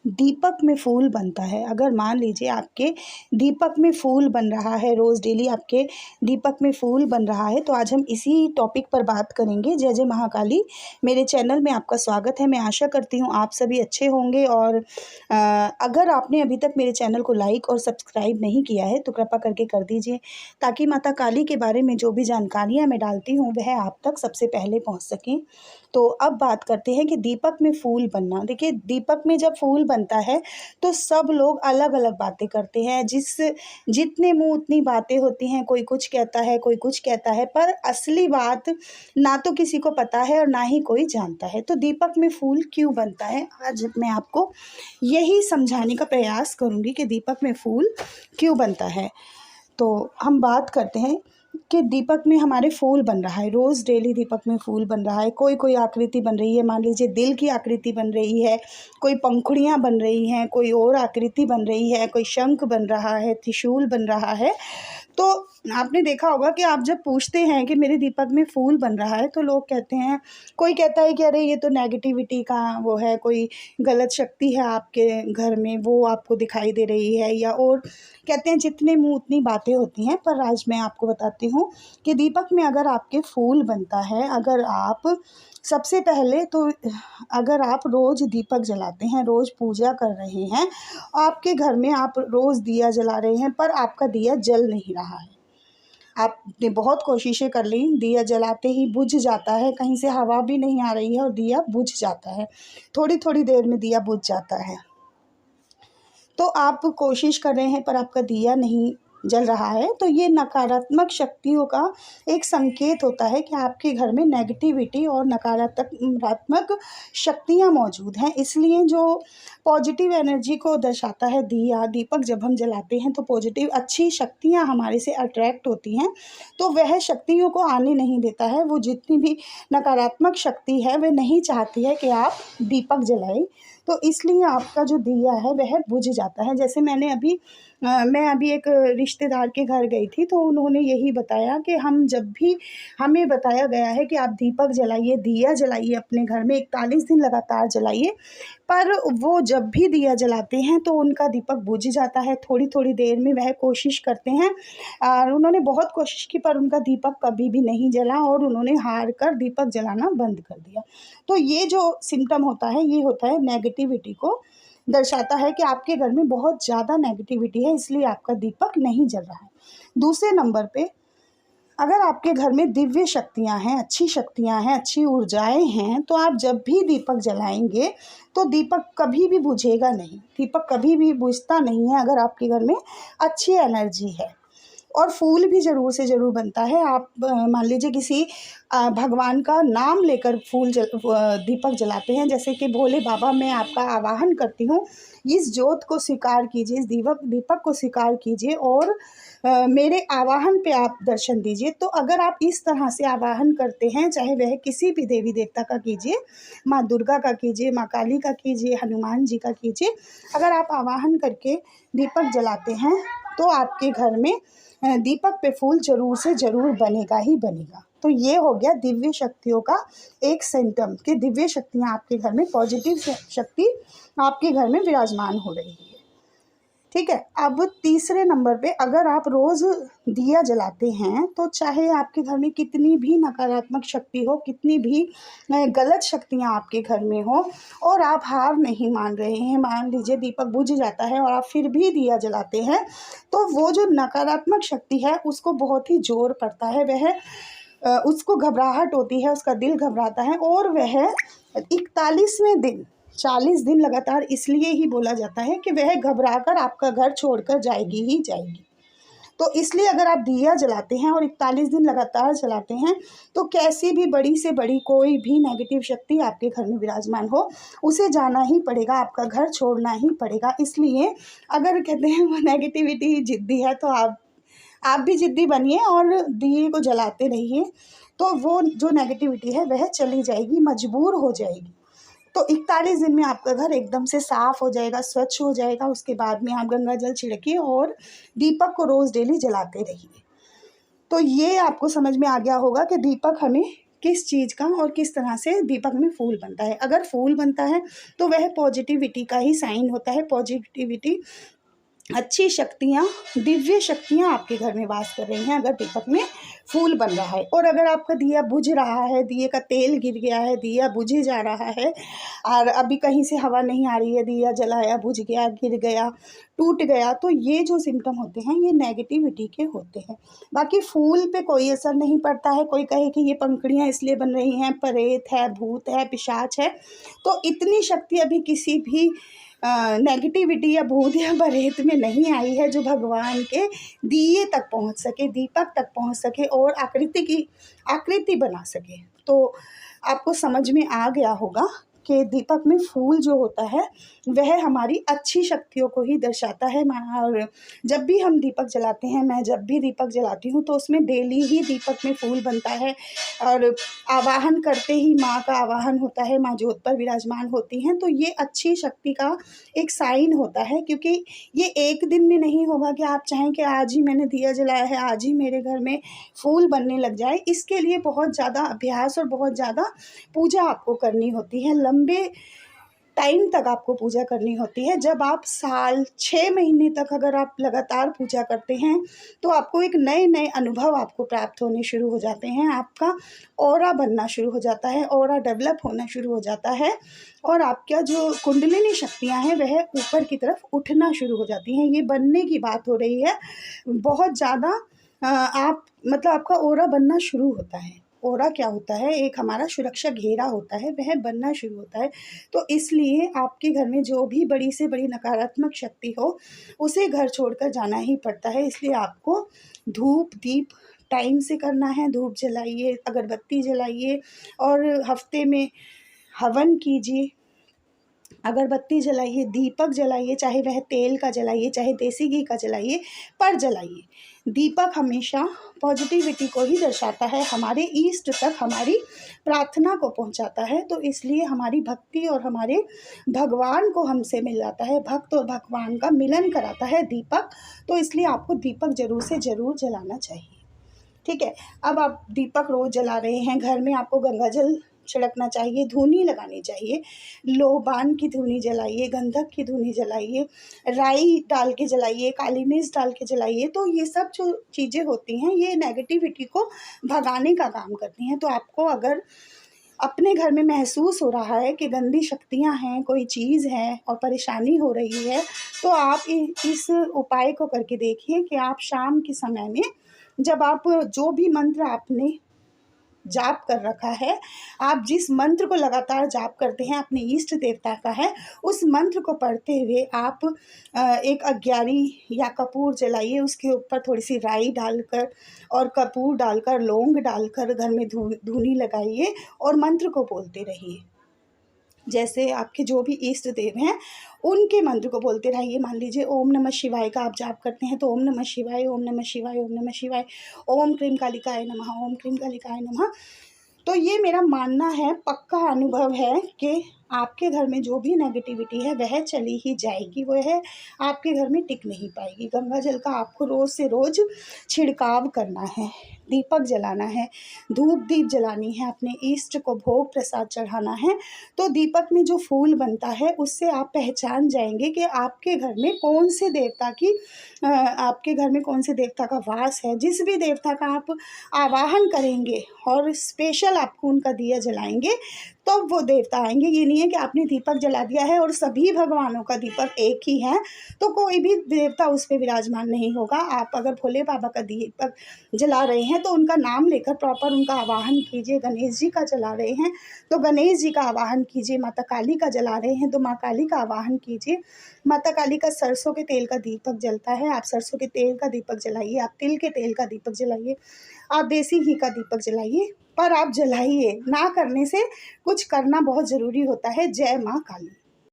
दीपक में फूल बनता है। अगर मान लीजिए आपके दीपक में फूल बन रहा है, रोज़ डेली आपके दीपक में फूल बन रहा है, तो आज हम इसी टॉपिक पर बात करेंगे। जय जय महाकाली, मेरे चैनल में आपका स्वागत है। मैं आशा करती हूँ आप सभी अच्छे होंगे और अगर आपने अभी तक मेरे चैनल को लाइक और सब्सक्राइब नहीं किया है तो कृपा करके कर दीजिए, ताकि माता काली के बारे में जो भी जानकारियाँ मैं डालती हूँ वह आप तक सबसे पहले पहुँच सकें। तो अब बात करते हैं कि दीपक में फूल बनना। देखिए, दीपक में जब फूल बनता है तो सब लोग अलग अलग बातें करते हैं। जितने मुंह उतनी बातें होती हैं। कोई कुछ कहता है, कोई कुछ कहता है, पर असली बात ना तो किसी को पता है और ना ही कोई जानता है। तो दीपक में फूल क्यों बनता है, आज मैं आपको यही समझाने का प्रयास करूंगी कि दीपक में फूल क्यों बनता है। तो हम बात करते हैं कि दीपक में हमारे फूल बन रहा है, रोज़ डेली दीपक में फूल बन रहा है। कोई कोई आकृति बन रही है, मान लीजिए दिल की आकृति बन रही है, कोई पंखुड़ियाँ बन रही हैं, कोई और आकृति बन रही है, कोई शंख बन रहा है, त्रिशूल बन रहा है। तो आपने देखा होगा कि आप जब पूछते हैं कि मेरे दीपक में फूल बन रहा है तो लोग कहते हैं, कोई कहता है कि अरे ये तो नेगेटिविटी का वो है, कोई गलत शक्ति है आपके घर में, वो आपको दिखाई दे रही है, या और कहते हैं जितने मुंह उतनी बातें होती हैं। पर आज मैं आपको बताती हूँ कि दीपक में अगर आपके फूल बनता है, अगर आप सबसे पहले तो अगर आप रोज़ दीपक जलाते हैं, रोज़ पूजा कर रहे हैं, आपके घर में आप रोज़ दिया जला रहे हैं पर आपका दिया जल नहीं रहा है, आपने बहुत कोशिशें कर ली, दिया जलाते ही बुझ जाता है, कहीं से हवा भी नहीं आ रही है और दिया बुझ जाता है, थोड़ी थोड़ी देर में दिया बुझ जाता है। तो आप कोशिश कर रहे हैं पर आपका दिया नहीं जल रहा है, तो ये नकारात्मक शक्तियों का एक संकेत होता है कि आपके घर में नेगेटिविटी और नकारात्मक शक्तियाँ मौजूद हैं। इसलिए जो पॉजिटिव एनर्जी को दर्शाता है दिया, दीपक जब हम जलाते हैं तो पॉजिटिव अच्छी शक्तियाँ हमारे से अट्रैक्ट होती हैं, तो वह शक्तियों को आने नहीं देता है। वो जितनी भी नकारात्मक शक्ति है वह नहीं चाहती है कि आप दीपक जलाएं, तो इसलिए आपका जो दिया है वह बुझ जाता है। जैसे मैं अभी एक रिश्तेदार के घर गई थी, तो उन्होंने यही बताया कि हमें बताया गया है कि आप दीपक जलाइए, दिया जलाइए, अपने घर में 41 दिन लगातार जलाइए, पर वो जब भी दिया जलाते हैं तो उनका दीपक बुझ जाता है। थोड़ी थोड़ी देर में वह कोशिश करते हैं और उन्होंने बहुत कोशिश की पर उनका दीपक कभी भी नहीं जला और उन्होंने हार कर दीपक जलाना बंद कर दिया। तो ये जो सिम्टम होता है, ये होता है नेगेटिविटी को दर्शाता है कि आपके घर में बहुत ज़्यादा नेगेटिविटी है, इसलिए आपका दीपक नहीं जल रहा है। दूसरे नंबर पे, अगर आपके घर में दिव्य शक्तियाँ हैं, अच्छी शक्तियाँ हैं, अच्छी ऊर्जाएं हैं, तो आप जब भी दीपक जलाएंगे तो दीपक कभी भी बुझेगा नहीं, दीपक कभी भी बुझता नहीं है अगर आपके घर में अच्छी एनर्जी है। और फूल भी ज़रूर से ज़रूर बनता है। आप मान लीजिए किसी भगवान का नाम लेकर दीपक जलाते हैं, जैसे कि भोले बाबा मैं आपका आवाहन करती हूँ, इस ज्योत को स्वीकार कीजिए, इस दीपक को स्वीकार कीजिए और मेरे आवाहन पे आप दर्शन दीजिए। तो अगर आप इस तरह से आवाहन करते हैं, चाहे वह किसी भी देवी देवता का कीजिए, माँ दुर्गा का कीजिए, माँ काली का कीजिए, हनुमान जी का कीजिए, अगर आप आवाहन करके दीपक जलाते हैं तो आपके घर में दीपक पे फूल ज़रूर से ज़रूर बनेगा ही बनेगा। तो ये हो गया दिव्य शक्तियों का एक सिम्टम कि दिव्य शक्तियाँ आपके घर में, पॉजिटिव शक्ति आपके घर में विराजमान हो रही है। ठीक है। अब तीसरे नंबर पे, अगर आप रोज़ दिया जलाते हैं तो चाहे आपके घर में कितनी भी नकारात्मक शक्ति हो, कितनी भी गलत शक्तियाँ आपके घर में हो और आप हार नहीं मान रहे हैं, मान लीजिए दीपक बुझ जाता है और आप फिर भी दिया जलाते हैं, तो वो जो नकारात्मक शक्ति है उसको बहुत ही जोर पड़ता है, वह उसको घबराहट होती है, उसका दिल घबराता है और वह 41वें दिन, 40 दिन लगातार इसलिए ही बोला जाता है कि वह घबराकर आपका घर छोड़कर जाएगी ही जाएगी। तो इसलिए अगर आप दिया जलाते हैं और 41 दिन लगातार जलाते हैं तो कैसी भी बड़ी से बड़ी कोई भी नेगेटिव शक्ति आपके घर में विराजमान हो, उसे जाना ही पड़ेगा, आपका घर छोड़ना ही पड़ेगा। इसलिए अगर कहते हैं वो नेगेटिविटी जिद्दी है तो आप भी जिद्दी बनिए और दिए को जलाते रहिए, तो वो जो नेगेटिविटी है वह चली जाएगी, मजबूर हो जाएगी। तो 41 दिन में आपका घर एकदम से साफ़ हो जाएगा, स्वच्छ हो जाएगा। उसके बाद में आप गंगा जल छिड़किए और दीपक को रोज़ डेली जलाते रहिए। तो ये आपको समझ में आ गया होगा कि दीपक हमें किस चीज़ का और किस तरह से दीपक में फूल बनता है। अगर फूल बनता है तो वह पॉजिटिविटी का ही साइन होता है। पॉजिटिविटी, अच्छी शक्तियाँ, दिव्य शक्तियाँ आपके घर में वास कर रही हैं अगर दीपक में फूल बन रहा है। और अगर आपका दिया बुझ रहा है, दिए का तेल गिर गया है, दिया बुझे जा रहा है और अभी कहीं से हवा नहीं आ रही है, दिया जलाया, बुझ गया, गिर गया, टूट गया, तो ये जो सिम्टम होते हैं ये नेगेटिविटी के होते हैं। बाकी फूल पे कोई असर नहीं पड़ता है। कोई कहे कि ये पंखुड़ियाँ इसलिए बन रही हैं, प्रेत है, भूत है, पिशाच है, तो इतनी शक्ति अभी किसी भी नेगेटिविटी या भूत या प्रेत में नहीं आई है जो भगवान के दिए तक पहुंच सके, दीपक तक पहुंच सके और आकृति बना सके। तो आपको समझ में आ गया होगा कि दीपक में फूल जो होता है वह हमारी अच्छी शक्तियों को ही दर्शाता है। और जब भी हम दीपक जलाते हैं, मैं जब भी दीपक जलाती हूँ तो उसमें डेली ही दीपक में फूल बनता है। और आवाहन करते ही माँ का आवाहन होता है, माँ जोत पर विराजमान होती हैं, तो ये अच्छी शक्ति का एक साइन होता है। क्योंकि ये एक दिन में नहीं होगा कि आप चाहें कि आज ही मैंने दिया जलाया है, आज ही मेरे घर में फूल बनने लग जाए। इसके लिए बहुत ज़्यादा अभ्यास और बहुत ज़्यादा पूजा आपको करनी होती है, लंबे टाइम तक आपको पूजा करनी होती है। जब आप साल 6 महीने तक अगर आप लगातार पूजा करते हैं तो आपको एक नए नए अनुभव आपको प्राप्त होने शुरू हो जाते हैं। आपका ऑरा बनना शुरू हो जाता है, ऑरा डेवलप होना शुरू हो जाता है और आपका जो कुंडलिनी शक्तियां हैं वह ऊपर की तरफ उठना शुरू हो जाती हैं। ये बनने की बात हो रही है बहुत ज़्यादा। आप मतलब आपका ऑरा बनना शुरू होता है। ऑरा क्या होता है? एक हमारा सुरक्षा घेरा होता है, वह बनना शुरू होता है। तो इसलिए आपके घर में जो भी बड़ी से बड़ी नकारात्मक शक्ति हो उसे घर छोड़कर जाना ही पड़ता है। इसलिए आपको धूप दीप टाइम से करना है। धूप जलाइए, अगरबत्ती जलाइए और हफ्ते में हवन कीजिए, अगरबत्ती जलाइए, दीपक जलाइए, चाहे वह तेल का जलाइए, चाहे देसी घी का जलाइए, पर जलाइए। दीपक हमेशा पॉजिटिविटी को ही दर्शाता है, हमारे ईष्ट तक हमारी प्रार्थना को पहुंचाता है। तो इसलिए हमारी भक्ति और हमारे भगवान को हमसे मिलाता है, भक्त और भगवान का मिलन कराता है दीपक। तो इसलिए आपको दीपक ज़रूर से ज़रूर जलाना चाहिए। ठीक है, अब आप दीपक रोज़ जला रहे हैं, घर में आपको गंगा जल छिड़कना चाहिए, धूनी लगानी चाहिए, लोबान की धूनी जलाइए, गंधक की धूनी जलाइए, राई डाल के जलाइए, काली मिर्च डाल के जलाइए। तो ये सब जो चीज़ें होती हैं ये नेगेटिविटी को भगाने का काम करती हैं। तो आपको अगर अपने घर में महसूस हो रहा है कि गंदी शक्तियां हैं, कोई चीज़ है और परेशानी हो रही है, तो आप इस उपाय को करके देखिए कि आप शाम के समय में जब आप जो भी मंत्र आपने जाप कर रखा है, आप जिस मंत्र को लगातार जाप करते हैं अपने इष्ट देवता का है, उस मंत्र को पढ़ते हुए आप एक अज्ञारी या कपूर जलाइए, उसके ऊपर थोड़ी सी राई डालकर और कपूर डालकर, लौंग डालकर घर में धूनी लगाइए और मंत्र को बोलते रहिए। जैसे आपके जो भी इष्ट देव हैं उनके मंत्र को बोलते रहिए। मान लीजिए ओम नमः शिवाय का आप जाप करते हैं तो ओम नमः शिवाय, ओम नमः शिवाय, ओम नमः शिवाय, ओम क्रीम कालिकाय नमः, ओम क्रीम कालिकाय नमः। तो ये मेरा मानना है, पक्का अनुभव है कि आपके घर में जो भी नेगेटिविटी है वह चली ही जाएगी, वह आपके घर में टिक नहीं पाएगी। गंगा जल का आपको रोज़ से रोज़ छिड़काव करना है, दीपक जलाना है, धूप दीप जलानी है, अपने इष्ट को भोग प्रसाद चढ़ाना है। तो दीपक में जो फूल बनता है उससे आप पहचान जाएंगे कि आपके घर में कौन से देवता की आपके घर में कौन से देवता का वास है। जिस भी देवता का आप आवाहन करेंगे और स्पेशल आपको उनका दिया जलाएंगे तो वो देवता आएंगे। ये नहीं है कि आपने दीपक जला दिया है और सभी भगवानों का दीपक एक ही है तो कोई भी देवता उस पर विराजमान नहीं होगा। आप अगर भोले बाबा का दीपक जला रहे हैं तो उनका नाम लेकर प्रॉपर उनका आवाहन कीजिए। गणेश जी का जला रहे हैं तो गणेश जी का आवाहन कीजिए। माता काली का जला रहे हैं तो माँ काली का आवाहन कीजिए। माता काली का सरसों के तेल का दीपक जलता है, आप सरसों के तेल का दीपक जलाइए, आप तिल के तेल का दीपक जलाइए, आप देसी घी का दीपक जलाइए, पर आप जलाइए। ना करने से कुछ करना बहुत ज़रूरी होता है। जय माँ काली।